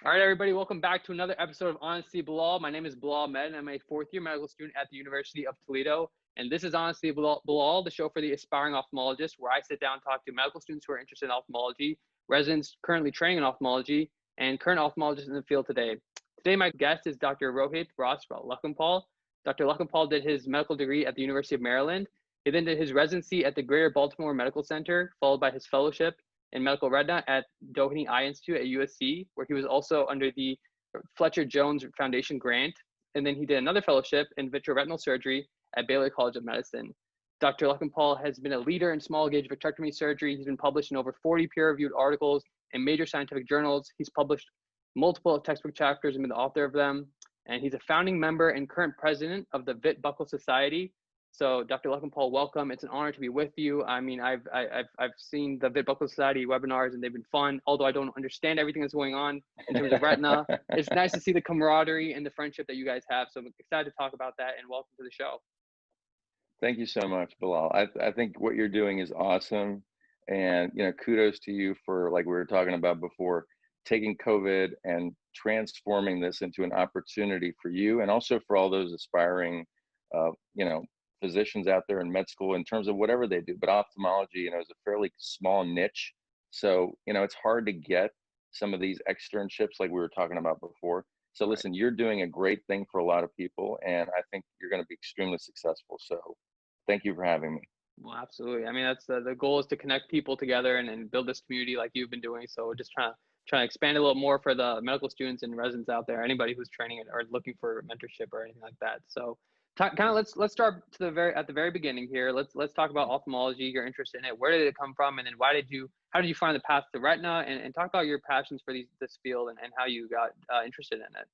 All right, everybody, welcome back to another episode of Honestly Bilal. My name is Bilal Med, and I'm a fourth-year medical student at the University of Toledo. And this is Honestly Bilal, the show for the aspiring ophthalmologist, where I sit down and talk to medical students who are interested in ophthalmology, residents currently training in ophthalmology, and current ophthalmologists in the field today. Today, my guest is Dr. Rohit Lakhanpal. Dr. Lakhanpal did his medical degree at the University of Maryland. He then did his residency at the Greater Baltimore Medical Center, followed by his fellowship in medical retina at Doheny Eye Institute at USC, where he was also under the Fletcher Jones Foundation grant. And then he did another fellowship in vitreoretinal surgery at Baylor College of Medicine. Dr. Lakhanpal has been a leader in small gauge vitrectomy surgery. He's been published in over 40 peer-reviewed articles in major scientific journals. He's published multiple textbook chapters and been the author of them. And he's a founding member and current president of the Vit-Buckle Society. So, Dr. Lakhanpal, welcome. It's an honor to be with you. I mean, I've seen the Vit-Buckle Society webinars, and they've been fun. Although I don't understand everything that's going on in terms of retina, it's nice to see the camaraderie and the friendship that you guys have. So I'm excited to talk about that. And welcome to the show. Thank you so much, Bilal. I think what you're doing is awesome, and kudos to you for, like we were talking about before, taking COVID and transforming this into an opportunity for you, and also for all those aspiring, physicians out there in med school in terms of whatever they do. But ophthalmology, is a fairly small niche. So, it's hard to get some of these externships like we were talking about before. So listen, you're doing a great thing for a lot of people, and I think you're going to be extremely successful. So thank you for having me. Well, absolutely. I mean, that's the goal is to connect people together and build this community like you've been doing. So we're just trying to expand a little more for the medical students and residents out there, anybody who's training or looking for mentorship or anything like that. So let's start at the very beginning here. Let's talk about ophthalmology, your interest in it. Where did it come from, and then how did you find the path to retina, and talk about your passions for this field and how you got interested in it.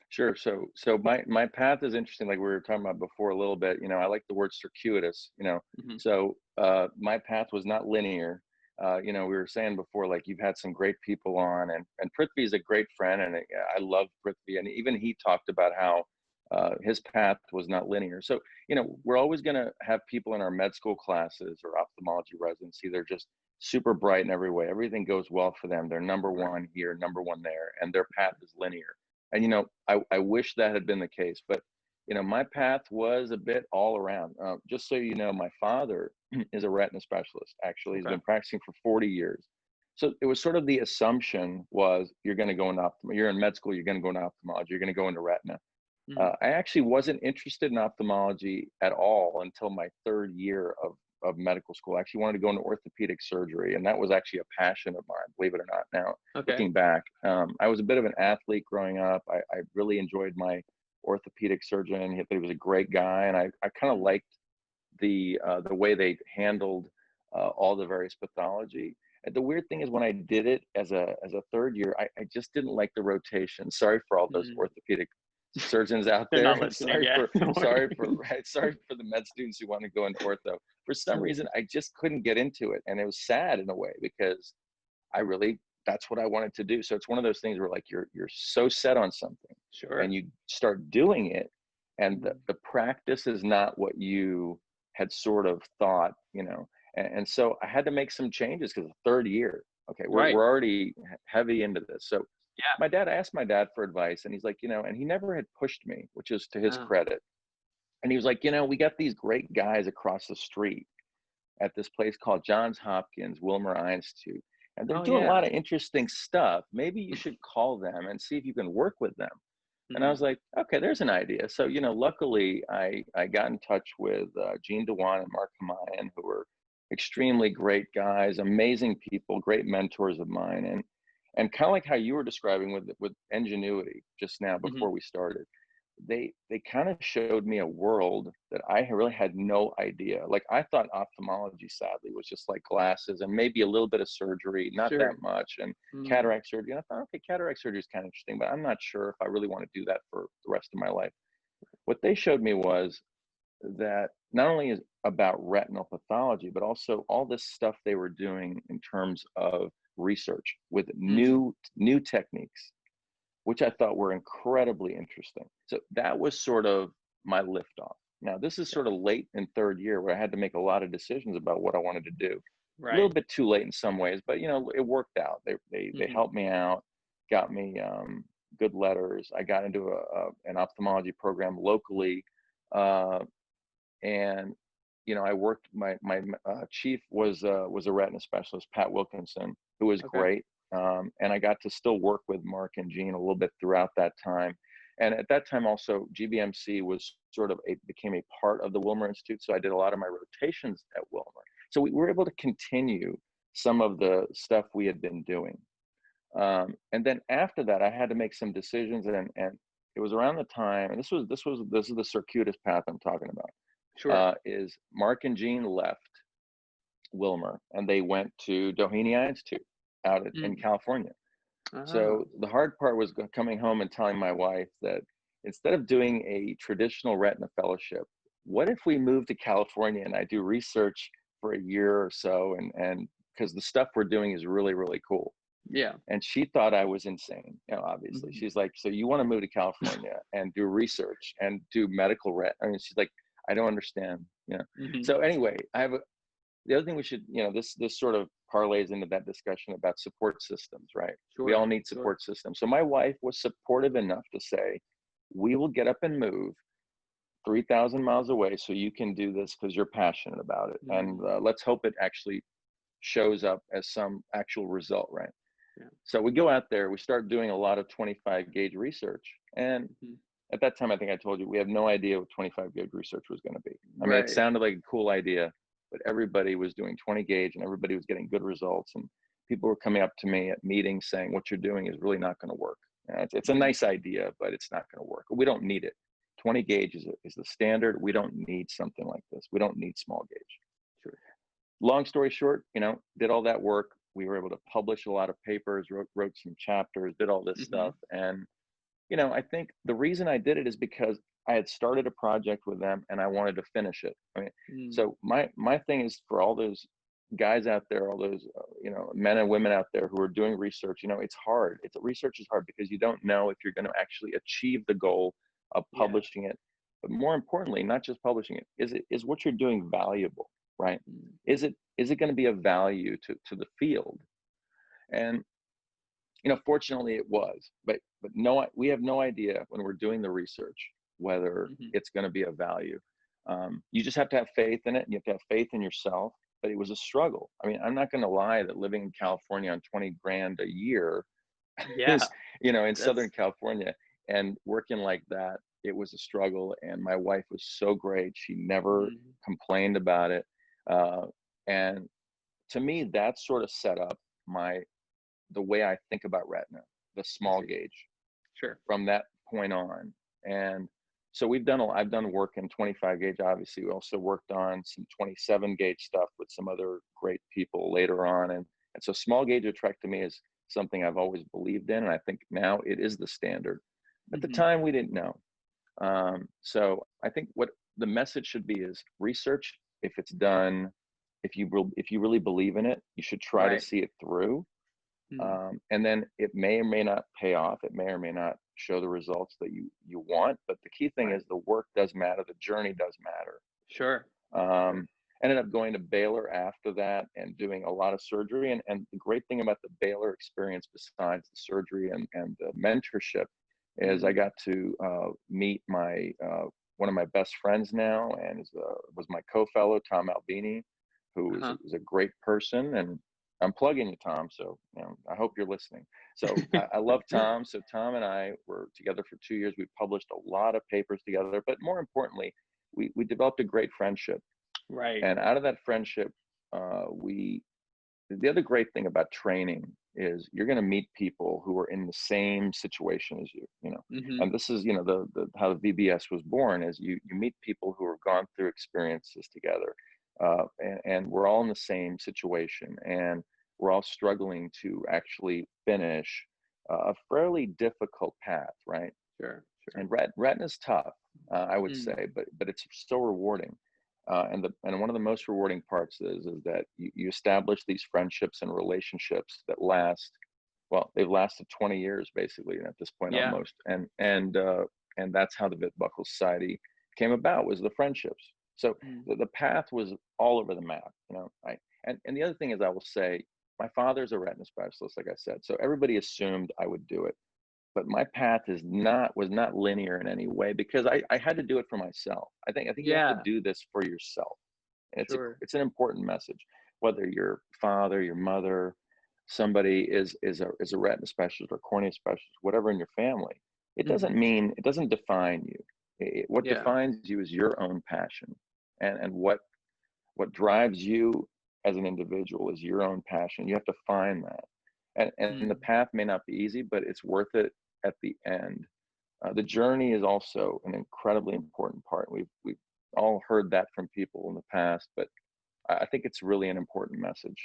Sure. So my path is interesting, like we were talking about before a little bit. I like the word circuitous. Mm-hmm. So my path was not linear. We were saying before, like, you've had some great people on, and Prithvi is a gret friend, and I love Prithvi, and even he talked about how his path was not linear. So, we're always going to have people in our med school classes or ophthalmology residency. They're just super bright in every way. Everything goes well for them. They're number one here, number one there, and their path is linear. And, I wish that had been the case, but, my path was a bit all around. Just so you know, my father is a retina specialist. Actually, he's been practicing for 40 years. So it was sort of the assumption was you're going to go into you're in med school, you're going to go into ophthalmology, you're going to go into retina. I actually wasn't interested in ophthalmology at all until my third year of medical school. I actually wanted to go into orthopedic surgery, and that was actually a passion of mine, believe it or not. Now, looking back, I was a bit of an athlete growing up. I really enjoyed my orthopedic surgeon. He was a great guy, and I kind of liked the way they handled all the various pathology. And the weird thing is, when I did it as a third year, I just didn't like the rotation. Sorry for all those orthopedic surgeons out there. Sorry for the med students who want to go into ortho. For some reason, I just couldn't get into it, and it was sad in a way, because that's what I wanted to do. So it's one of those things where, like, you're so set on something, and you start doing it, and the practice is not what you had sort of thought, and so I had to make some changes, because the third year, we're already heavy into this. So I asked my dad for advice, and he's like, and he never had pushed me, which is to his credit. And he was like, we got these great guys across the street at this place called Johns Hopkins Wilmer Eye Institute, and they're doing a lot of interesting stuff. Maybe you should call them and see if you can work with them. And I was like, okay, there's an idea. So, luckily I got in touch with Gene Dewan and Mark Hamayan, who were extremely great guys, amazing people, great mentors of mine. And kind of like how you were describing with ingenuity just now before we started, they kind of showed me a world that I really had no idea. Like, I thought ophthalmology, sadly, was just like glasses and maybe a little bit of surgery, not that much, and cataract surgery. And I thought, okay, cataract surgery is kind of interesting, but I'm not sure if I really want to do that for the rest of my life. What they showed me was that not only is about retinal pathology, but also all this stuff they were doing in terms of research with new techniques, which I thought were incredibly interesting. So that was sort of my liftoff. Now, this is sort of late in third year, where I had to make a lot of decisions about what I wanted to do. A little bit too late in some ways, but it worked out. They helped me out, got me good letters. I got into an ophthalmology program locally, and I worked. My chief was a retina specialist, Pat Wilkinson, who was Okay. great. And I got to still work with Mark and Jean a little bit throughout that time. And at that time, also GBMC was became a part of the Wilmer Institute. So I did a lot of my rotations at Wilmer. So we were able to continue some of the stuff we had been doing. And then after that, I had to make some decisions, and it was around the time, and this is the circuitous path I'm talking about. Sure. Is Mark and Jean left Wilmer and they went to Doheny Eye Institute out in California. So the hard part was coming home and telling my wife that instead of doing a traditional retina fellowship, what if we move to California and I do research for a year or so, and because the stuff we're doing is really, really cool. Yeah. And she thought I was insane, obviously. She's like, so you want to move to California and do research and do medical I mean, she's like, I don't understand. So anyway, the other thing we should, this sort of parlays into that discussion about support systems, right? Sure. We all need support systems. So my wife was supportive enough to say, we will get up and move 3,000 miles away so you can do this because you're passionate about it. And let's hope it actually shows up as some actual result, right? Yeah. So we go out there, we start doing a lot of 25 gauge research. And at that time, I think I told you, we have no idea what 25 gauge research was going to be. I mean, it sounded like a cool idea, but everybody was doing 20 gauge and everybody was getting good results. And people were coming up to me at meetings saying, what you're doing is really not going to work. It's a nice idea, but it's not going to work. We don't need it. 20 gauge is the standard. We don't need something like this. We don't need small gauge. Sure. Long story short, did all that work. We were able to publish a lot of papers, wrote some chapters, did all this stuff. And, I think the reason I did it is because I had started a project with them and I wanted to finish it. I mean, so my thing is for all those guys out there, all those, men and women out there who are doing research, it's hard. Research is hard because you don't know if you're going to actually achieve the goal of publishing it. But more importantly, not just publishing it, is what you're doing valuable, right? Is it going to be of value to the field? And, fortunately it was, but no, we have no idea when we're doing the research whether it's going to be of value. You just have to have faith in it, and you have to have faith in yourself. But it was a struggle. I mean, I'm not going to lie that living in California on 20 grand a year is, in Southern California and working like that, it was a struggle. And my wife was so great. She never complained about it. And to me, that sort of set up the way I think about retina, the small gauge. Sure. From that point on. And so I've done work in 25 gauge. Obviously, we also worked on some 27 gauge stuff with some other great people later on. And so small gauge vitrectomy is something I've always believed in. And I think now it is the standard. At the time, we didn't know. So I think what the message should be is research, if it's done, if you really believe in it, you should try to see it through. And then it may or may not pay off. It may or may not show the results that you want. But the key thing is the work does matter. The journey does matter. Sure. Ended up going to Baylor after that and doing a lot of surgery. And the great thing about the Baylor experience, besides the surgery and the mentorship, is I got to meet one of my best friends now, and was my co-fellow, Tom Albini, who is a great person. And I'm plugging you, Tom. So I hope you're listening. So I love Tom. So Tom and I were together for 2 years. We published a lot of papers together, but more importantly, we developed a great friendship. Right. And out of that friendship, the other great thing about training is you're going to meet people who are in the same situation as you. And this is how the VBS was born, is you meet people who have gone through experiences together, and we're all in the same situation, and we're all struggling to actually finish a fairly difficult path, right? Sure. And retina's tough, I would say, but it's so rewarding. And one of the most rewarding parts is that you establish these friendships and relationships that last. Well, they've lasted 20 years basically, and at this point almost. And that's how the Vit-Buckle Society came about, was the friendships. So the path was all over the map, And the other thing is, I will say, my father's a retina specialist, like I said, so everybody assumed I would do it. But my path was not linear in any way, because I had to do it for myself. I think you have to Yeah, do this for yourself. And sure. it's an important message. Whether your father, your mother, somebody is a retina specialist or cornea specialist, whatever in your family, Hmm. it doesn't define you. What Yeah. defines you is your own passion, and what drives you as an individual is your own passion. You have to find that, and the Mm. path may not be easy, but it's worth it at the end. The journey is also an incredibly important part. We've all heard that from people in the past, but I think it's really an important message.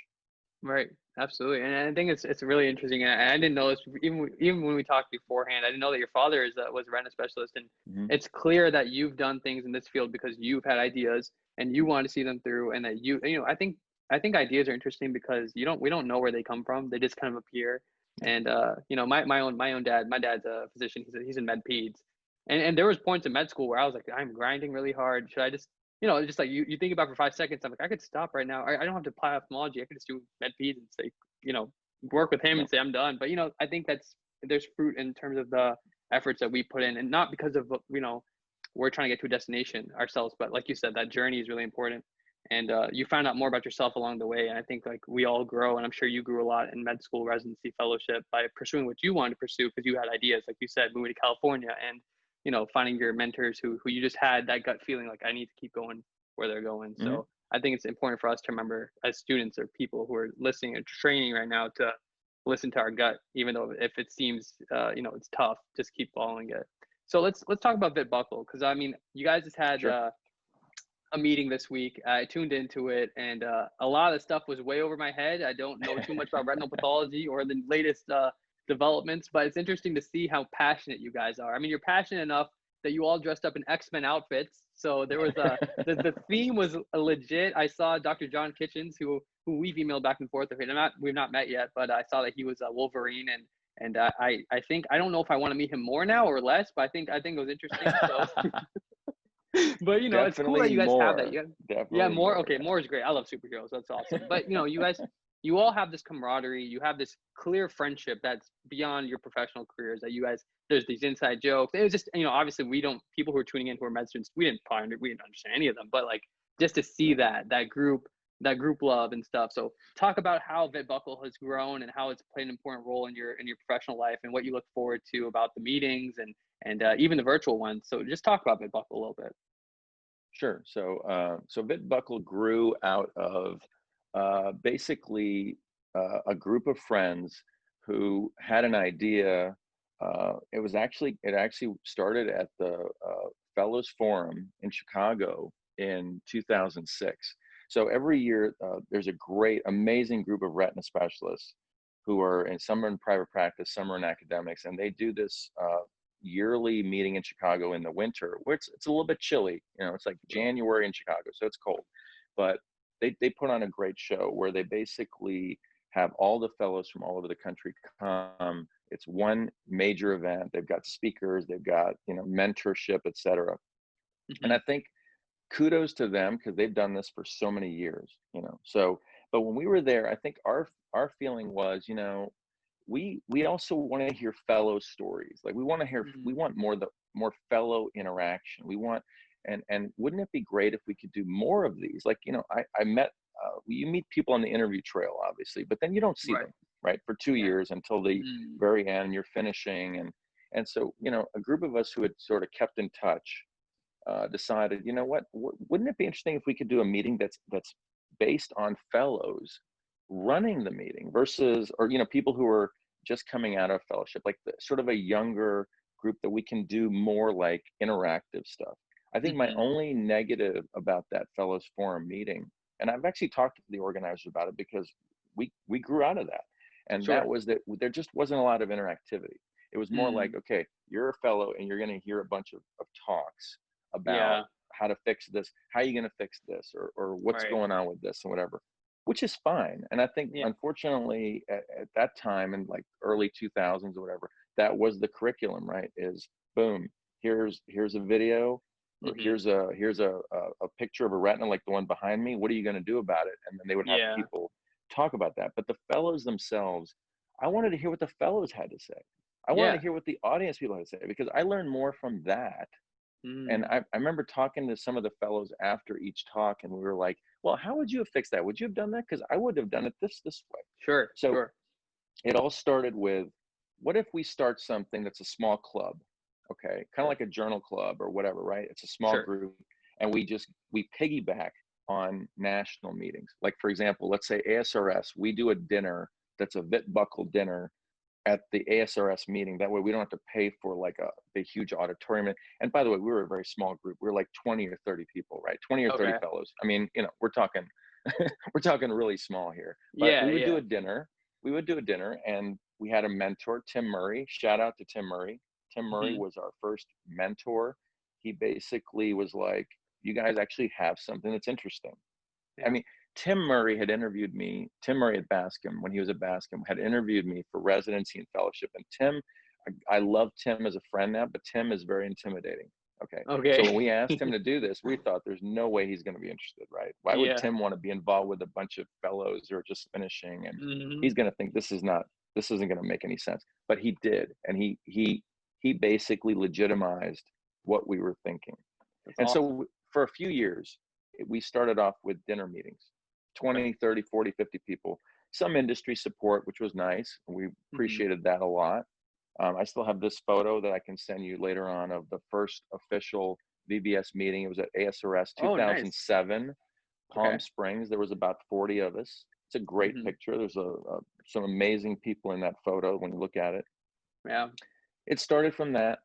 Right. Absolutely. And I think it's really interesting. And I didn't know this even when we talked beforehand. I didn't know that your father was a retina specialist, and Hmm. it's clear that you've done things in this field because you've had ideas and you want to see them through, and that I think ideas are interesting because we don't know where they come from. They just kind of appear. And my own dad, my dad's a physician. He's in med peds, and there was points in med school where I was like, I'm grinding really hard. Should I just just like you think about it for 5 seconds. I'm like, I could stop right now. I don't have to apply ophthalmology. I could just do med peds and say, work with him Yeah. and say I'm done. But I think there's fruit in terms of the efforts that we put in, and not because of we're trying to get to a destination ourselves, but like you said, that journey is really important. And you found out more about yourself along the way. And I think like we all grow, and I'm sure you grew a lot in med school, residency, fellowship by pursuing what you wanted to pursue because you had ideas, like you said, moving to California and finding your mentors who you just had that gut feeling like I need to keep going where they're going. Hmm. So I think it's important for us to remember as students or people who are listening and training right now to listen to our gut, even though if it seems it's tough, just keep following it. So let's talk about Vit-Buckle, because I mean you guys just had Sure. a meeting this week. I tuned into it, and a lot of the stuff was way over my head. I don't know too much about retinal pathology or the latest developments, but it's interesting to see how passionate you guys are. I mean, you're passionate enough that you all dressed up in X-Men outfits. So there was the theme was legit. I saw Dr. John Kitchens, who we've emailed back and forth. We've not met yet, but I saw that he was Wolverine, and I think I don't know if I want to meet him more now or less, but I think it was interesting. So but it's cool that Definitely you guys have that. more. Yeah, Definitely more. more. Okay, more is great. I love superheroes. That's awesome. But you guys, you all have this camaraderie. You have this clear friendship that's beyond your professional careers. That you guys, there's these inside jokes. It was just obviously we don't people who are tuning in who are med students, we didn't understand any of them. But like just to see Yeah. that group love and stuff. So talk about how Vit-Buckle has grown and how it's played an important role in your professional life and what you look forward to about the meetings and even the virtual ones. So just talk about Vit-Buckle a little bit. Sure. So Vit-Buckle grew out of basically a group of friends who had an idea. It actually started at the Fellows Forum in Chicago in 2006. So every year there's a great, amazing group of retina specialists who are, and some are in private practice, some are in academics, and they do this yearly meeting in Chicago in the winter, where it's a little bit chilly. It's like January in Chicago, so it's cold. But they put on a great show where they basically have all the fellows from all over the country come. It's one major event. They've got speakers, they've got mentorship, etc. And Hmm. I think kudos to them because they've done this for so many years. So, but when we were there, I think our feeling was, we also want to hear fellow stories. Like we Hmm. want more fellow interaction. We want, and wouldn't it be great if we could do more of these? Like, I met, you meet people on the interview trail, obviously, but then you don't see Right. them, right? For two Yeah. years until the Mm. very end, you're finishing. And so, a group of us who had sort of kept in touch, decided, you know what, wouldn't it be interesting if we could do a meeting that's based on fellows running the meeting versus, or people who are just coming out of fellowship, like sort of a younger group that we can do more like interactive stuff. I think my Hmm. only negative about that fellows forum meeting, and I've actually talked to the organizers about it because we grew out of that, and that Sure. was that there just wasn't a lot of interactivity. It was more like, Mm. okay, you're a fellow and you're going to hear a bunch of talks about Yeah. how to fix this, how are you going to fix this, or what's Right. going on with this and whatever, which is fine. And I think, Yeah. unfortunately, at that time in like early 2000s or whatever, that was the curriculum, right? Is boom, here's a video, or Hmm. here's a picture of a retina like the one behind me. What are you going to do about it? And then they would have Yeah. people talk about that. But the fellows themselves, I wanted to hear what the fellows had to say. I wanted Yeah. to hear what the audience people had to say, because I learned more from that. And Mm. I remember talking to some of the fellows after each talk, and we were like, well, how would you have fixed that? Would you have done that? Because I would have done it this way. Sure. So Sure. it all started with, what if we start something that's a small club? Okay, kind of like a journal club or whatever, right? It's a small Sure. group, and we piggyback on national meetings. Like, for example, let's say ASRS, we do a dinner that's a Vit-Buckle dinner at the ASRS meeting. That way we don't have to pay for like a big huge auditorium. And by the way, we were a very small group. We were like 20 or 30 people, right? 20 or 30 Okay. fellows. I mean, we're talking we're talking really small here. But Yeah. we would do Yeah. a dinner. We would do a dinner, and we had a mentor, Tim Murray. Shout out to Tim Murray. Tim Murray Hmm. was our first mentor. He basically was like, you guys actually have something that's interesting. I Yeah. mean, Tim Murray had interviewed me. Tim Murray at Bascom, when he was at Bascom, had interviewed me for residency and fellowship. And Tim, I love Tim as a friend now, but Tim is very intimidating. Okay. So when Okay. we asked him to do this, we thought there's no way he's going to be interested, right? Why would Yeah. Tim want to be involved with a bunch of fellows who are just finishing? And Hmm. he's going to think this isn't going to make any sense. But he did. And he basically legitimized what we were thinking. That's And awesome. so for a few years, we started off with dinner meetings, Okay. 20, 30, 40, 50 people, some industry support, which was nice. We Hmm. appreciated that a lot. I still have this photo that I can send you later on of the first official VBS meeting. It was at ASRS Oh, nice. 2007, Okay. Palm Springs. There was about 40 of us. It's a great Hmm. picture. There's some amazing people in that photo when you look at it. Yeah. It started from that,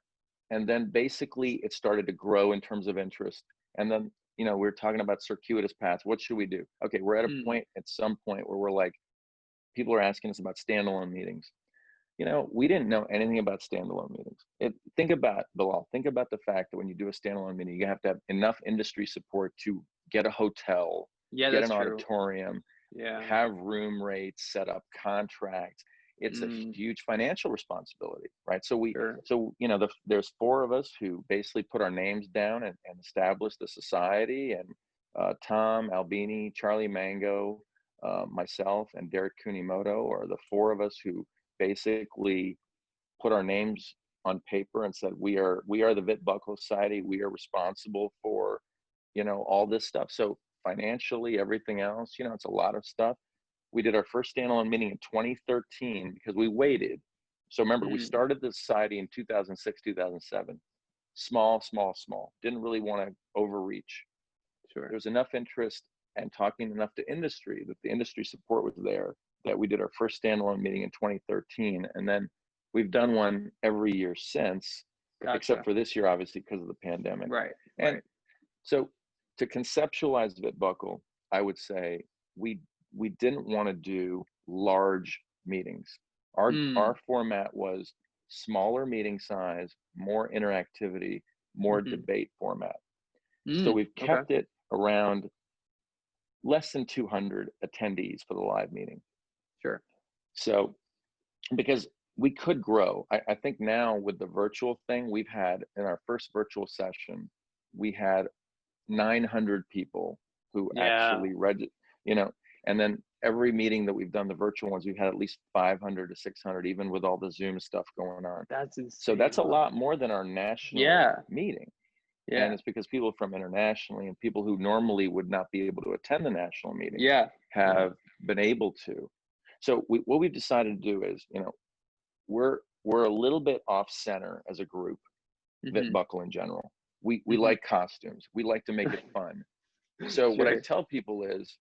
and then basically it started to grow in terms of interest. And then, we're talking about circuitous paths. What should we do? Okay, we're at a Mm. point, at some point, where we're like, people are asking us about standalone meetings. We didn't know anything about standalone meetings. Think about, Bilal, think about the fact that when you do a standalone meeting, you have to have enough industry support to get a hotel, Yeah, get that's an true. auditorium, Yeah. have room rates set up, contracts. It's a Mm. huge financial responsibility, right? Sure. There's four of us who basically put our names down and established the society. And Tom Albini, Charlie Mango, myself, and Derek Kunimoto are the four of us who basically put our names on paper and said, we are the Vit-Buckle Society. We are responsible for, all this stuff. So financially, everything else, it's a lot of stuff. We did our first standalone meeting in 2013 because we waited. So remember, we Mm. started the society in 2006, 2007. Small, small, small. Didn't really want to overreach. Sure. There was enough interest and talking enough to industry that the industry support was there, that we did our first standalone meeting in 2013. And then we've done one every year since, except Gotcha. for this year, obviously, because of the pandemic. Right. And Right. so to conceptualize Vit-Buckle, I would say we didn't want to do large meetings. Our Mm. format was smaller meeting size, more interactivity, more Hmm. debate format. So Mm. we've Okay. kept it around less than 200 attendees for the live meeting. Sure. So because we could grow, I think now with the virtual thing, we've had in our first virtual session, we had 900 people who Yeah. actually read, and then every meeting that we've done, the virtual ones, we've had at least 500 to 600, even with all the Zoom stuff going on. That's So insane. that's a Wow. lot more than our national Yeah. meeting. And Yeah. it's because people from internationally and people who normally would not be able to attend the national meetings Yeah. Yeah. have been able to. So what we've decided to do is, we're a little bit off center as a group, Hmm. Vit-Buckle in general. We Hmm. like costumes. We like to make it fun. So what I Sure. tell people is,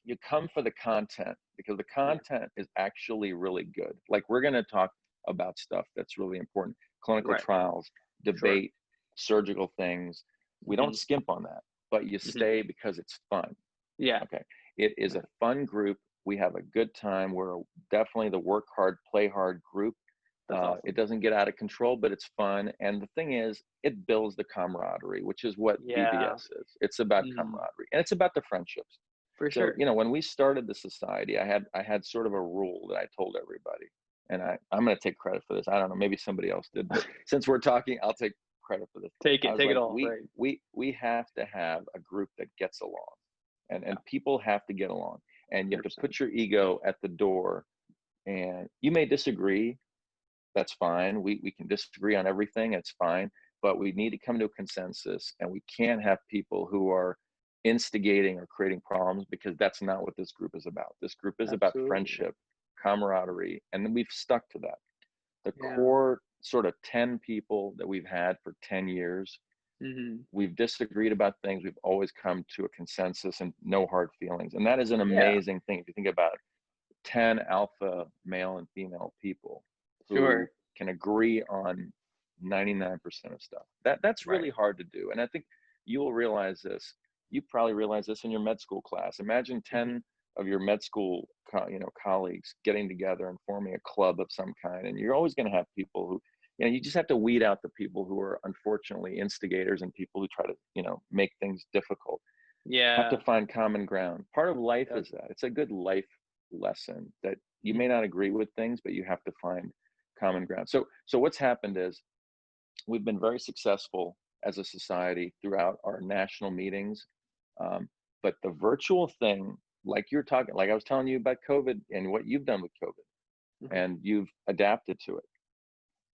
you come for the content because the Yeah. content is actually really good. Like, we're going to talk about stuff that's really important: clinical Right. trials, Sure. debate, surgical things. We don't Hmm. skimp on that, but you Hmm. stay because it's fun. Yeah. Okay. It is Yeah. a fun group. We have a good time. We're definitely the work hard, play hard group. That's It awesome. doesn't get out of control, but it's fun. And the thing is, it builds the camaraderie, which is what Yeah. VBS is. It's about Hmm. camaraderie, and it's about the friendships. For So, sure. when we started the society, I had sort of a rule that I told everybody, and I'm going to take credit for this. I don't know, maybe somebody else did, but since we're talking, I'll take credit for this. Take I it. was Take it like, all. we Right. we we have to have a group that gets along, and Yeah. people have to get along. and you have to 100%. put your ego at the door. And you may disagree. That's fine. We can disagree on everything. It's fine. But we need to come to a consensus, and we can't have people who are instigating or creating problems, because that's not what this group is about. This group is about Absolutely. friendship, camaraderie, and then we've stuck to that. The Yeah. core sort of 10 people that we've had for 10 years, we've disagreed about things. We've always come to a consensus and no hard feelings. And that is an amazing thing. If you think about 10 alpha male and female people who Sure. can agree on 99% of stuff. That's really hard to do. And I think you will realize this. You probably realize this in your med school class. Imagine 10 of your med school colleagues getting together and forming a club of some kind. And you're always going to have people who, you just have to weed out the people who are unfortunately instigators and people who try to, make things difficult. Have to find common ground. Part of life is that. It's a good life lesson that you may not agree with things, but you have to find common ground. So what's happened is we've been very successful as a society throughout our national meetings. But the virtual thing, like I was telling you about COVID and what you've done with COVID, and you've adapted to it.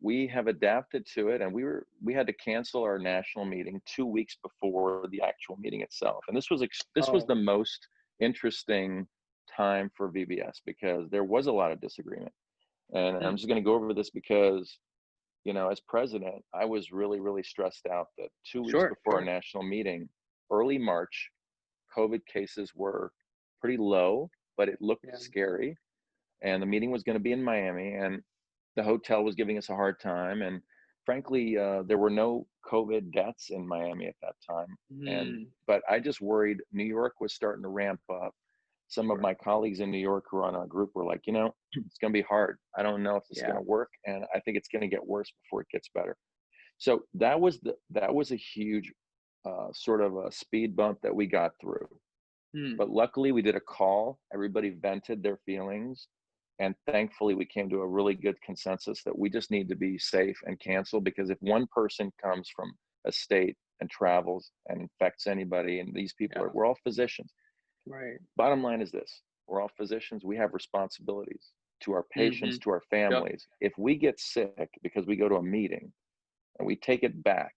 We have adapted to it, and we had to cancel our national meeting 2 weeks before the actual meeting itself. And this was the most interesting time for VBS, because there was a lot of disagreement. And I'm just going to go over this because, as president, I was really, really stressed out that 2 weeks before our national meeting, early March, COVID cases were pretty low, but it looked scary. And the meeting was going to be in Miami, and the hotel was giving us a hard time. And frankly, there were no COVID deaths in Miami at that time. But I just worried New York was starting to ramp up. Some of my colleagues in New York who are on our group were like, it's going to be hard. I don't know if it's going to work. And I think it's going to get worse before it gets better. So that was a huge sort of a speed bump that we got through. But luckily we did a call. Everybody vented their feelings. And thankfully we came to a really good consensus that we just need to be safe and cancel, because if one person comes from a state and travels and infects anybody, and these people we're all physicians. Right. Bottom line is this: we're all physicians. We have responsibilities to our patients, to our families. If we get sick because we go to a meeting and we take it back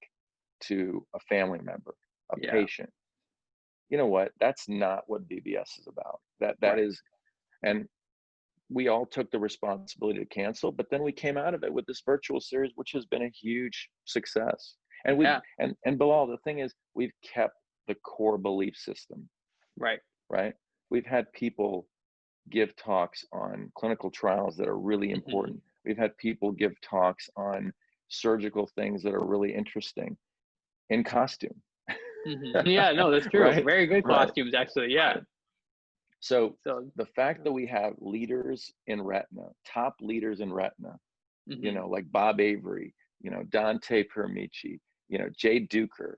to a family member, a patient, you know what? That's not what VBS is about. That is, and we all took the responsibility to cancel, but then we came out of it with this virtual series, which has been a huge success. And and Bilal, the thing is, we've kept the core belief system. Right. We've had people give talks on clinical trials that are really important. We've had people give talks on surgical things that are really interesting in costume. Yeah, no, that's true. Right? Very good costumes, actually. Yeah. Right. So the fact that we have leaders in retina, top leaders in retina, like Bob Avery, Dante Permici, Jay Duker,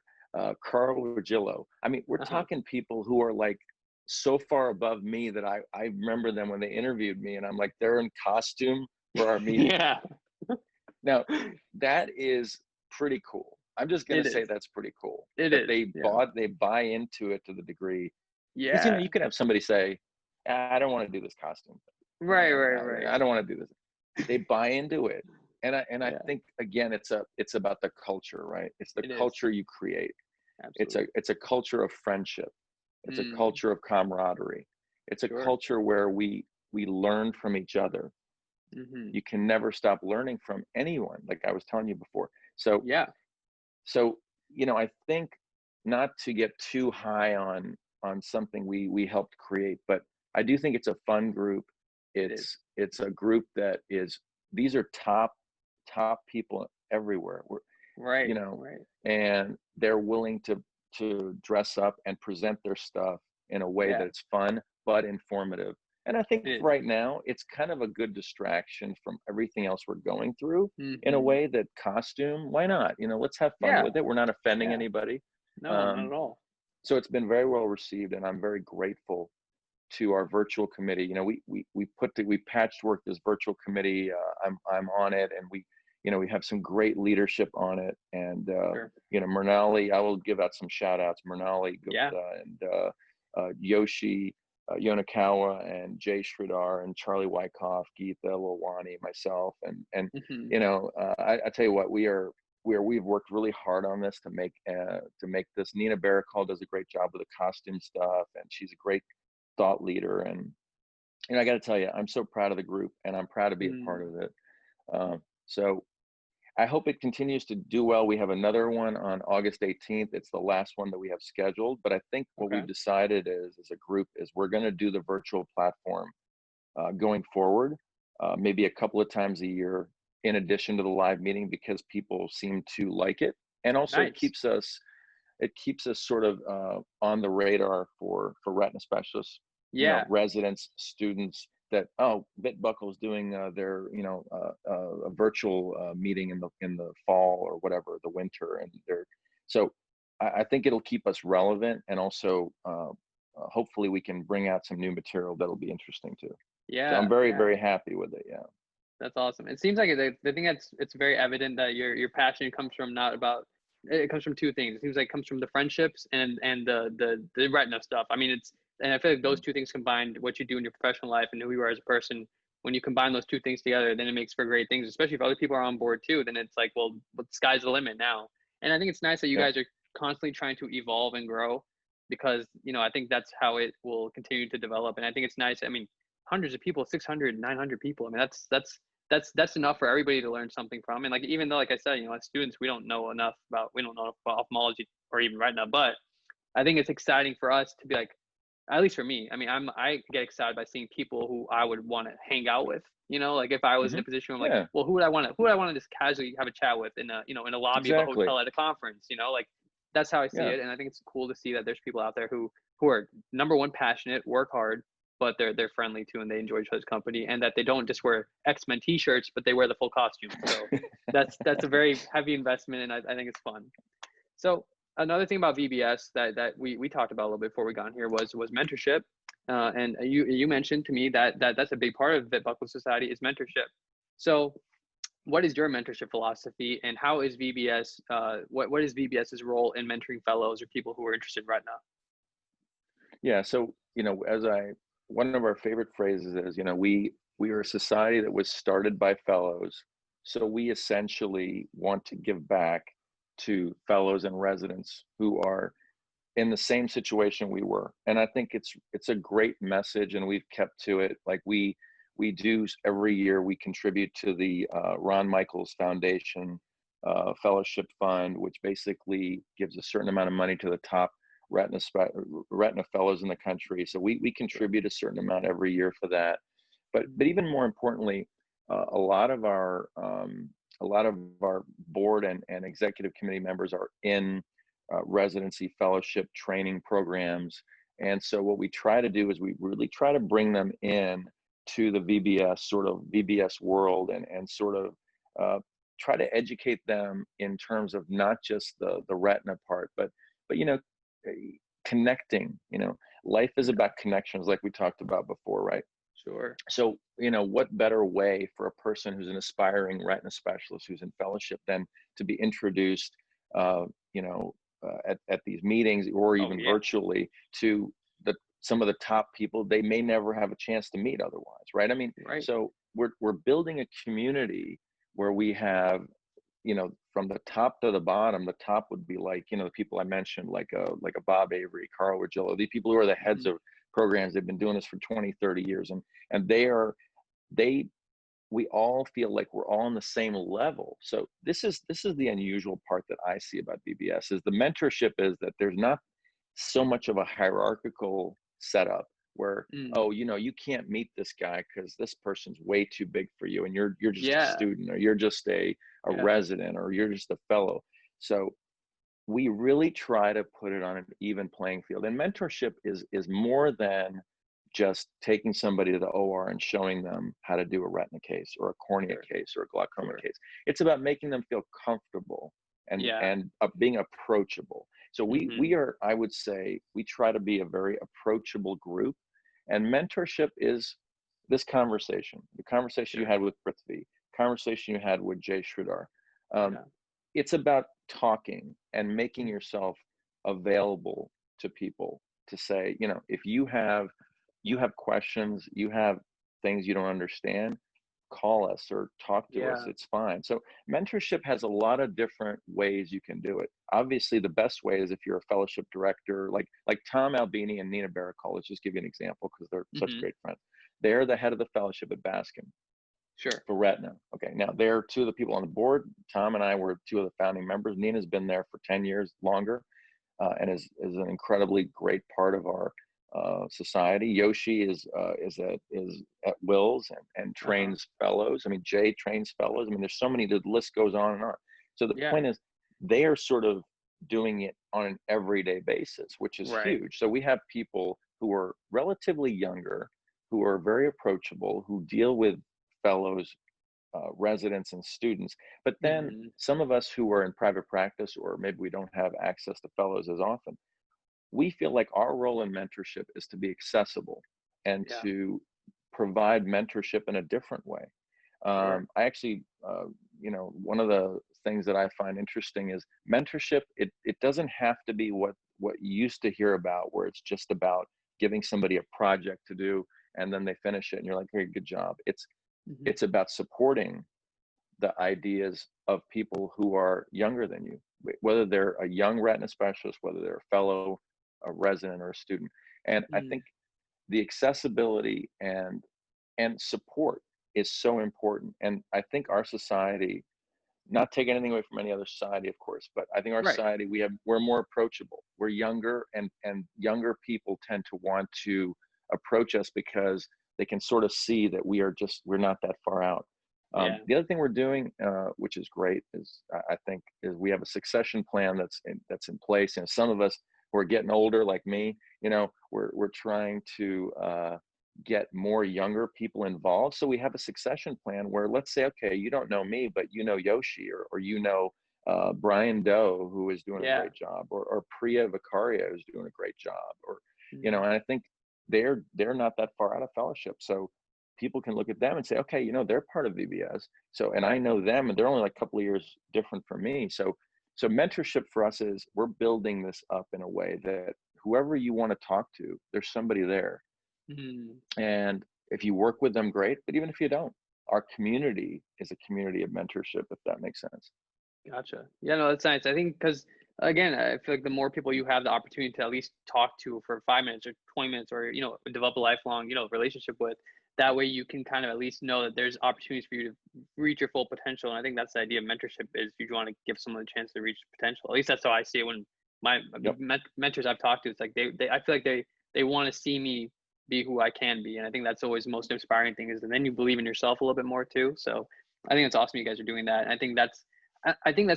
Carl Regillo. I mean, we're talking people who are like so far above me that I remember them when they interviewed me, and I'm like, they're in costume for our meeting. Now, that is pretty cool. I'm just going to say that's pretty cool. They buy into it to the degree. Because, you can have somebody say, I don't want to do this costume thing. Right. I don't want to do this. They buy into it. And I think, again, it's about the culture, right? It's the culture you create. Absolutely. It's a culture of friendship. It's a culture of camaraderie. It's a culture where we learn from each other. You can never stop learning from anyone, like I was telling you before. So I think, not to get too high on something we helped create, but I do think it's a fun group. It's a group that these are top people everywhere. And they're willing to dress up and present their stuff in a way that it's fun but informative. And I think right now it's kind of a good distraction from everything else we're going through, in a way that costume, why not? Let's have fun with it. We're not offending anybody. No, not at all. So it's been very well received, and I'm very grateful to our virtual committee. We patchworked this virtual committee. I'm on it, and we have some great leadership on it. And Mernali, I will give out some shout outs. Mernali Gupta and Yoshi, Yonakawa and Jay Sridhar and Charlie Wyckoff, Geetha Lalwani, myself, and Hmm. I tell you what, we've worked really hard on this to make this. Nina Barakal does a great job with the costume stuff, and she's a great thought leader. And I got to tell you, I'm so proud of the group, and I'm proud to be a part of it. So I hope it continues to do well. We have another one on August 18th. It's the last one that we have scheduled. But I think what Okay. we've decided is, as a group, is we're going to do the virtual platform going forward, maybe a couple of times a year, in addition to the live meeting, because people seem to like it, and also Nice. it keeps us sort of on the radar for retina specialists, Yeah. residents, students, that, oh, Vit-Buckle is doing their a virtual meeting in the fall or whatever, the winter, and they're so I think it'll keep us relevant, and also hopefully we can bring out some new material that'll be interesting too. So I'm Yeah. very, Yeah. very happy with it. Yeah. That's awesome. It seems like the thing it's very evident that your passion comes from not about it comes from two things. It seems like it comes from the friendships and the retina stuff. I mean, and I feel like those two things combined, what you do in your professional life and who you are as a person, when you combine those two things together, then it makes for great things. Especially if other people are on board too, then it's like, well, the sky's the limit now. And I think it's nice that you Yep. guys are constantly trying to evolve and grow, because I think that's how it will continue to develop. And I think it's nice. I mean, hundreds of people, 600, 900 people. I mean, that's enough for everybody to learn something from. And like, even though, like I said, as students, we don't know enough about ophthalmology or even retina, but I think it's exciting for us to be like, at least for me. I mean, I get excited by seeing people who I would want to hang out with. Like if I was in a position where I'm like, Yeah. well, who would I want to just casually have a chat with in a in a lobby of a Exactly. hotel at a conference? Like that's how I see Yeah. it. And I think it's cool to see that there's people out there who are, number one, passionate, work hard, but they're friendly too, and they enjoy each other's company, and that they don't just wear X-Men t-shirts, but they wear the full costume. So that's a very heavy investment, and I think it's fun. So another thing about VBS that we talked about a little bit before we got in here was mentorship, and you mentioned to me that's a big part of Vit-Buckle Society is mentorship. So what is your mentorship philosophy, and how is VBS? What is VBS's role in mentoring fellows or people who are interested in retina? Yeah. So, one of our favorite phrases is, we are a society that was started by fellows. So we essentially want to give back to fellows and residents who are in the same situation we were. And I think it's a great message, and we've kept to it. Like we do every year, we contribute to the Ron Michaels Foundation Fellowship Fund, which basically gives a certain amount of money to the top retina fellows in the country. So we contribute a certain amount every year for that. But even more importantly, a lot of our board and executive committee members are in residency fellowship training programs. And so what we try to do is we really try to bring them in to the VBS world, and sort of try to educate them in terms of not just the retina part, but connecting. Life is about connections, like we talked about before, right? Sure. So what better way for a person who's an aspiring retina specialist who's in fellowship than to be introduced at these meetings, or Oh even yeah. virtually, to some of the top people they may never have a chance to meet otherwise, right? I mean, Right. so we're building a community where we have, from the top to the bottom. The top would be like, the people I mentioned, like a Bob Avery, Carl Regillo, these people who are the heads of programs. They've been doing this for 20, 30 years. And we all feel like we're all on the same level. So this is the unusual part that I see about VBS, is the mentorship is that there's not so much of a hierarchical setup where, oh, you can't meet this guy because this person's way too big for you, and you're just a Yeah. student, or you're just a Yeah. resident, or you're just a fellow. So we really try to put it on an even playing field. And mentorship is more than just taking somebody to the OR and showing them how to do a retina case or a cornea case or a glaucoma case. It's about making them feel comfortable and being approachable. So we are, I would say, we try to be a very approachable group. And mentorship is this conversation, the conversation you had with Prithvi, conversation you had with Jay Sridhar. It's about talking and making yourself available to people to say, if you have you have questions, you have things you don't understand, call us or talk to us. Yeah. It's fine. So mentorship has a lot of different ways you can do it. Obviously, the best way is if you're a fellowship director, like Tom Albini and Nina Baracol. Let's just give you an example because they're such Hmm. great friends. They're the head of the fellowship at Baskin Sure. for Retina. Okay, now they're two of the people on the board. Tom and I were two of the founding members. Nina's been there for 10 years longer, and is an incredibly great part of our society. Yoshi is at Wills and Uh-huh. trains fellows. I mean, Jay trains fellows. I mean, there's so many. The list goes on and on. So the Yeah. point is, they are sort of doing it on an everyday basis, which is Right. huge. So we have people who are relatively younger, who are very approachable, who deal with fellows, residents and students. But then Hmm. some of us who are in private practice, or maybe we don't have access to fellows as often, we feel like our role in mentorship is to be accessible and Yeah. to provide mentorship in a different way. Sure. I actually, one of the things that I find interesting is mentorship. It doesn't have to be what you used to hear about, where it's just about giving somebody a project to do and then they finish it and you're like, hey, good job. Hmm. It's about supporting the ideas of people who are younger than you, whether they're a young retina specialist, whether they're a fellow, a resident, or a student. And I Mm. think the accessibility and support is so important. And I think our society, not take anything away from any other society, of course, but I think our Right. society, we're more approachable. We're younger, and younger people tend to want to approach us because they can sort of see that we're not that far out. Yeah. The other thing we're doing, which is great, is I think is we have a succession plan that's in place. And some of us who are getting older, like me, we're trying to get more younger people involved. So we have a succession plan where, let's say, okay, you don't know me, but you know Yoshi, or Brian Doe, who is doing a Yeah. great job, or Priya Vicaria, who's doing a great job, or Mhm. and I think they're not that far out of fellowship. So people can look at them and say, okay, they're part of VBS. So, and I Right. know them, and they're only like a couple of years different from me. So mentorship for us is we're building this up in a way that whoever you want to talk to, there's somebody there. Mhm. And if you work with them, great. But even if you don't, our community is a community of mentorship, if that makes sense. Gotcha. Yeah, no, that's nice. I think because again, I feel like the more people you have the opportunity to at least talk to for 5 minutes or 20 minutes, or develop a lifelong relationship with, that way you can kind of at least know that there's opportunities for you to reach your full potential. And I think that's the idea of mentorship, is you want to give someone a chance to reach potential. At least that's how I see it when my Yep. mentors I've talked to. It's like they I feel like they want to see me be who I can be, and I think that's always the most inspiring thing. Is, and then you believe in yourself a little bit more too. So I think it's awesome you guys are doing that. And I think that's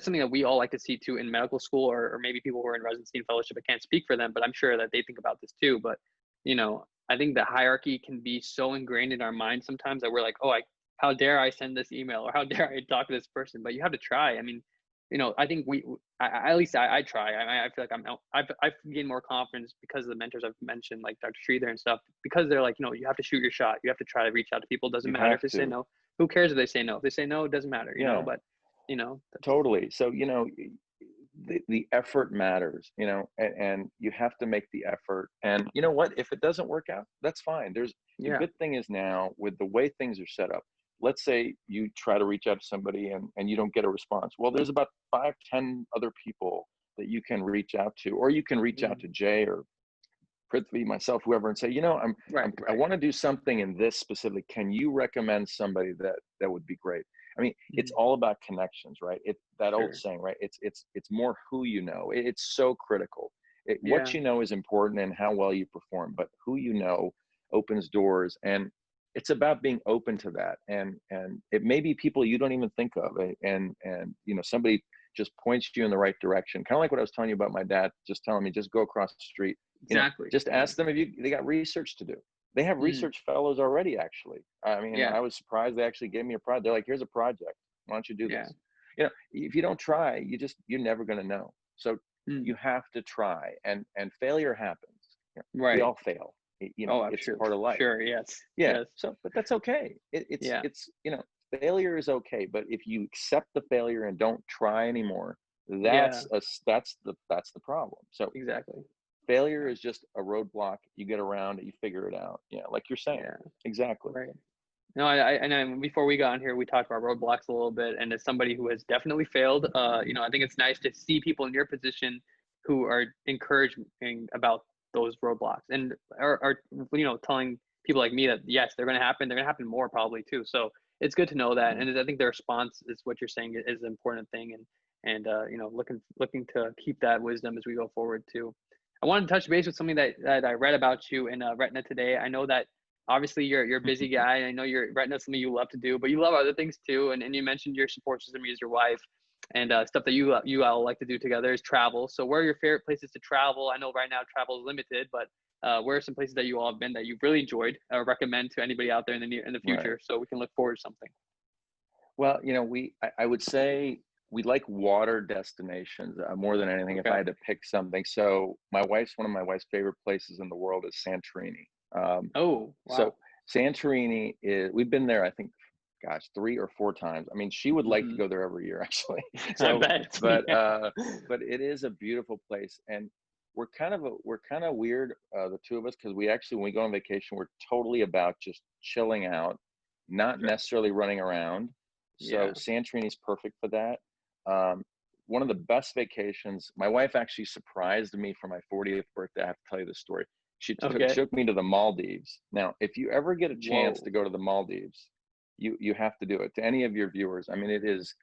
something that we all like to see too in medical school, or maybe people who are in residency and fellowship. I can't speak for them, but I'm sure that they think about this too. But I think the hierarchy can be so ingrained in our minds sometimes that we're like, oh, how dare I send this email, or how dare I talk to this person? But you have to try. I mean, I think at least I try. I feel like I've gained more confidence because of the mentors I've mentioned, like Dr. Sridhar and stuff, because they're like, you have to shoot your shot. You have to try to reach out to people. It doesn't You matter if have they say to. no. Who cares if they say no? If they say no, it doesn't matter, Yeah, but that's totally. So, the effort matters, and you have to make the effort. And you know what? If it doesn't work out, that's fine. The yeah. good thing is now, with the way things are set up, let's say you try to reach out to somebody and you don't get a response. Well, there's about 5, 10 other people that you can reach out to, or you can reach out Mm. to Jay or Prithvi, myself, whoever, and say, Right, I right. want to do something in this specific. Can you recommend somebody that would be great? I mean, it's Mm. all about connections, right? That old Sure. saying, right? It's more who you know. It's so critical. What Yeah. you know is important and how well you perform, but who you know opens doors, and it's about being open to that. And it may be people you don't even think of, and somebody just points you in the right direction. Kind of like what I was telling you about my dad, just telling me, just go across the street. Exactly. Just Yeah. ask them if they got research to do. They have Mm. research fellows already, actually. I mean, Yeah. I was surprised they actually gave me a project. They're like, here's a project. Why don't you do Yeah. this? If you don't try, you're never going to know. So Mm. you have to try, and failure happens. We Right. all fail. Oh, I'm It's sure. part of life. Sure. Yes. Yeah. Yes. So, but that's okay. Yeah. Failure is okay. But if you accept the failure and don't try anymore, Yeah. that's the problem. So Exactly. Failure is just a roadblock. You get around it, you figure it out. Yeah, like you're saying. Yeah. Exactly. Right. No, and before we got on here, we talked about roadblocks a little bit. And as somebody who has definitely failed, I think it's nice to see people in your position who are encouraging about those roadblocks and are telling people like me that yes, they're going to happen. They're going to happen more probably too. So it's good to know that. And I think the response is what you're saying is an important thing. And looking to keep that wisdom as we go forward too. I wanted to touch base with something that I read about you in Retina today. I know that obviously you're a busy guy. I know retina is something you love to do, but you love other things too. And you mentioned your support system is your wife, and stuff that you all like to do together is travel. So where are your favorite places to travel? I know right now travel is limited, but where are some places that you all have been that you've really enjoyed? Recommend to anybody out there in the future, Right. so we can look forward to something. Well, I would say we like water destinations more than anything. If I had to pick something, so one of my wife's favorite places in the world is Santorini. Oh, wow. So Santorini we've been there, I think, gosh, 3 or 4 times. I mean, she would like to go there every year, actually. I bet. But it is a beautiful place, and we're kind of weird, the two of us, because when we go on vacation, we're totally about just chilling out, not necessarily running around. So Santorini is perfect for that. One of the best vacations, my wife actually surprised me for my 40th birthday. I have to tell you this story. She took me to the Maldives. Now, if you ever get a chance to go to the Maldives, you have to do it. To any of your viewers, I mean, it is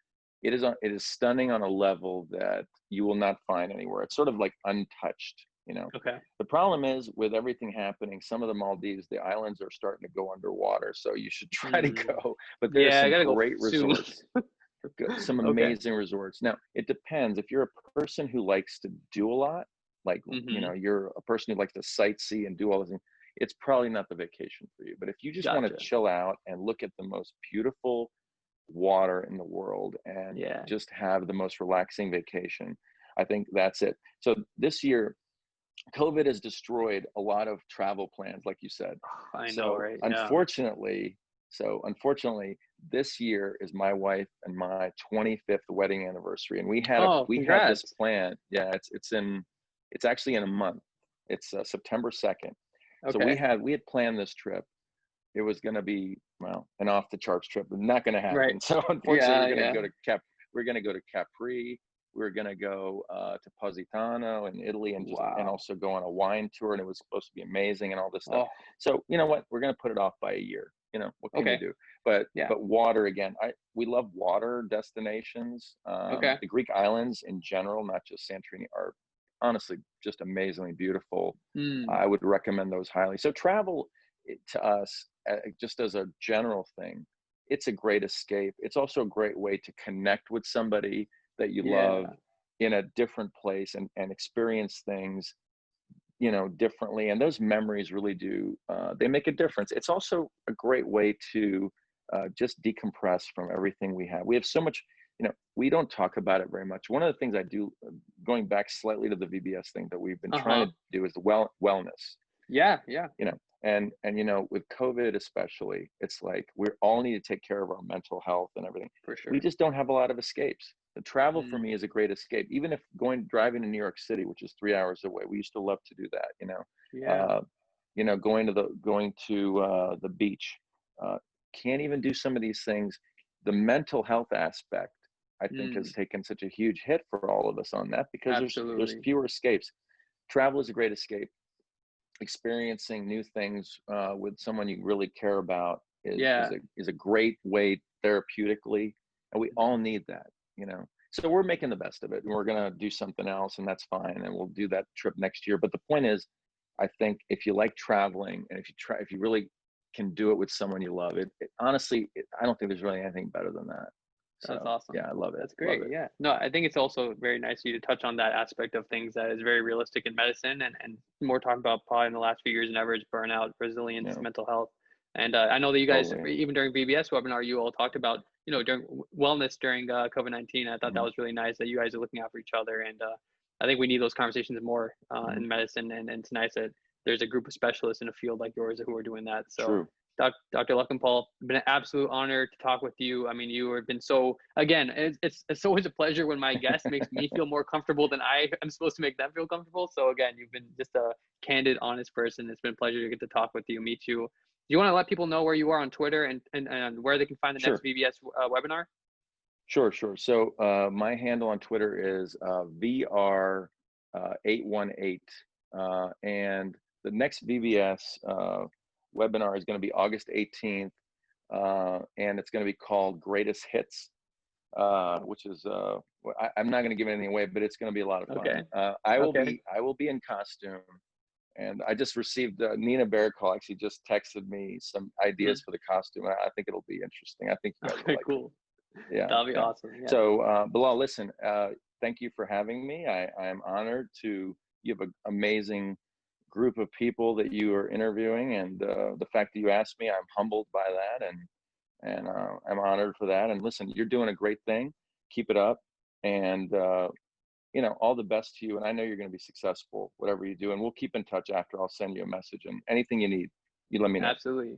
stunning on a level that you will not find anywhere. It's sort of like untouched, Okay. The problem is, with everything happening, some of the Maldives, the islands are starting to go underwater. So you should try to go. But there's some great resorts. Some amazing resorts. Now, it depends. If you're a person who likes to do a lot, like, you're a person who likes to sightsee and do all this, it's probably not the vacation for you. But if you just want to chill out and look at the most beautiful water in the world and just have the most relaxing vacation, I think that's it. So this year, COVID has destroyed a lot of travel plans, like you said. I know, right? Unfortunately, this year is my wife and my 25th wedding anniversary, and we had this plan. Yeah, it's actually in a month. It's September 2nd. So we had planned this trip. It was going to be, well, an off the charts trip, but not going to happen. Right. So unfortunately, we're going to go to Capri. We're going to go to Positano in Italy and also go on a wine tour. And it was supposed to be amazing and all this stuff. So you know what? We're going to put it off by a year. What can we do? But water, again, we love water destinations. The Greek islands in general, not just Santorini, are honestly just amazingly beautiful. I would recommend those highly. So travel, to us, just as a general thing, it's a great escape. It's also a great way to connect with somebody that you love in a different place and experience things, differently. And those memories really do, they make a difference. It's also a great way to just decompress from everything we have. We have so much, we don't talk about it very much. One of the things I do, going back slightly to the VBS thing that we've been trying to do, is wellness. Yeah. And with COVID especially, it's like we all need to take care of our mental health and everything. For sure. We just don't have a lot of escapes. The travel for me is a great escape. Even if driving to New York City, which is 3 hours away, we used to love to do that. Going to the beach. Can't even do some of these things. The mental health aspect, I think, has taken such a huge hit for all of us on that, because there's fewer escapes. Travel is a great escape. Experiencing new things with someone you really care about is a great way therapeutically, and we all need that. So we're making the best of it, and we're going to do something else, and that's fine, and we'll do that trip next year. But the point is, I think if you like traveling, and if you really can do it with someone you love, honestly, I don't think there's really anything better than that. That's awesome. Yeah, I love it. That's great. Yeah. No, I think it's also very nice of you to touch on that aspect of things that is very realistic in medicine, and more talking about probably in the last few years than ever is burnout, resilience, mental health. And I know that you guys, even during VBS webinar, you all talked about, during wellness during COVID-19. I thought that was really nice that you guys are looking out for each other. And I think we need those conversations more in medicine. And it's nice that there's a group of specialists in a field like yours who are doing that. So Dr. Lakhanpal. It's been an absolute honor to talk with you. I mean, you have been so, again, it's always a pleasure when my guest makes me feel more comfortable than I am supposed to make them feel comfortable. So again, you've been just a candid, honest person. It's been a pleasure to get to talk with you, meet you. Do you want to let people know where you are on Twitter and where they can find the Sure. next VBS webinar? Sure. So my handle on Twitter is VR818. And the next VBS webinar is going to be August 18th. And it's going to be called Greatest Hits, which is, I'm not going to give anything away, but it's going to be a lot of fun. Okay. I will be in costume. And I just received Nina Barricall actually just texted me some ideas for the costume. And I think it'll be interesting. I think you guys will like cool. it. Yeah. That'll be awesome. Yeah. So, Bilal, listen, thank you for having me. I am honored to, you have an amazing group of people that you are interviewing. And the fact that you asked me, I'm humbled by that. And I'm honored for that. And listen, you're doing a great thing. Keep it up. And, you know, all the best to you. And I know you're going to be successful, whatever you do. And we'll keep in touch after. I'll send you a message, and anything you need, you let me know. Absolutely.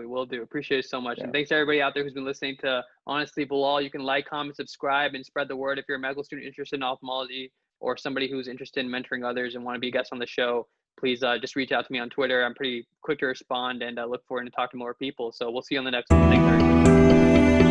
Will do. Appreciate it so much. Yeah. And thanks to everybody out there who's been listening to Honestly Bilal. You can like, comment, subscribe, and spread the word. If you're a medical student interested in ophthalmology or somebody who's interested in mentoring others and want to be a guest on the show, please just reach out to me on Twitter. I'm pretty quick to respond, and I look forward to talking to more people. So we'll see you on the next one. Thanks, everybody.